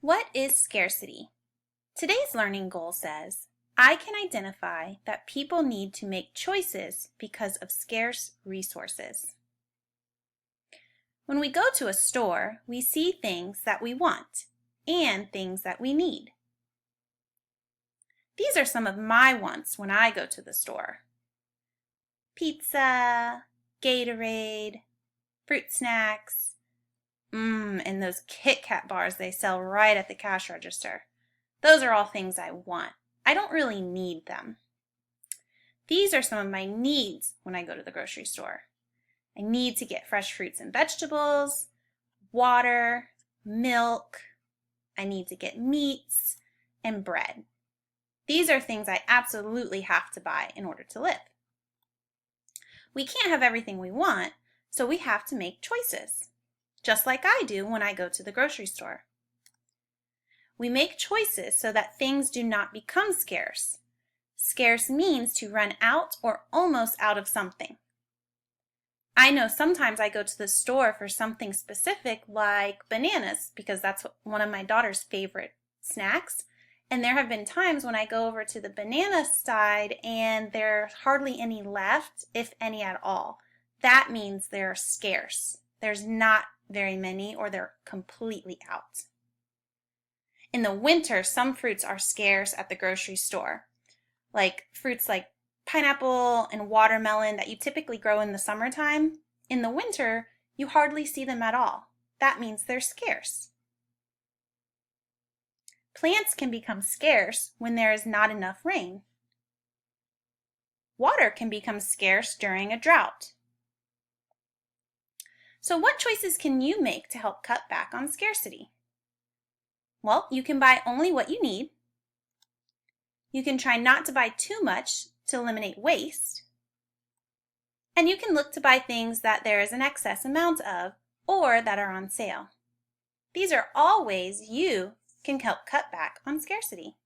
What is scarcity? Today's learning goal says, I can identify that people need to make choices because of scarce resources. When we go to a store, we see things that we want and things that we need. These are some of my wants when I go to the store. Pizza, Gatorade, fruit snacks, and those Kit Kat bars they sell right at the cash register. Those are all things I want. I don't really need them. These are some of my needs when I go to the grocery store. I need to get fresh fruits and vegetables, water, milk. I need to get meats and bread. These are things I absolutely have to buy in order to live. We can't have everything we want, so we have to make choices, just like I do when I go to the grocery store. We make choices so that things do not become scarce. Scarce means to run out or almost out of something. I know sometimes I go to the store for something specific like bananas because that's one of my daughter's favorite snacks. And there have been times when I go over to the banana side and there's hardly any left, if any at all. That means they're scarce. There's not very many or they're completely out. In the winter, some fruits are scarce at the grocery store, like fruits like pineapple and watermelon that you typically grow in the summertime. In the winter, you hardly see them at all. That means they're scarce. Plants can become scarce when there is not enough rain. Water can become scarce during a drought. So what choices can you make to help cut back on scarcity? Well, you can buy only what you need. You can try not to buy too much to eliminate waste. And you can look to buy things that there is an excess amount of or that are on sale. These are all ways you can help cut back on scarcity.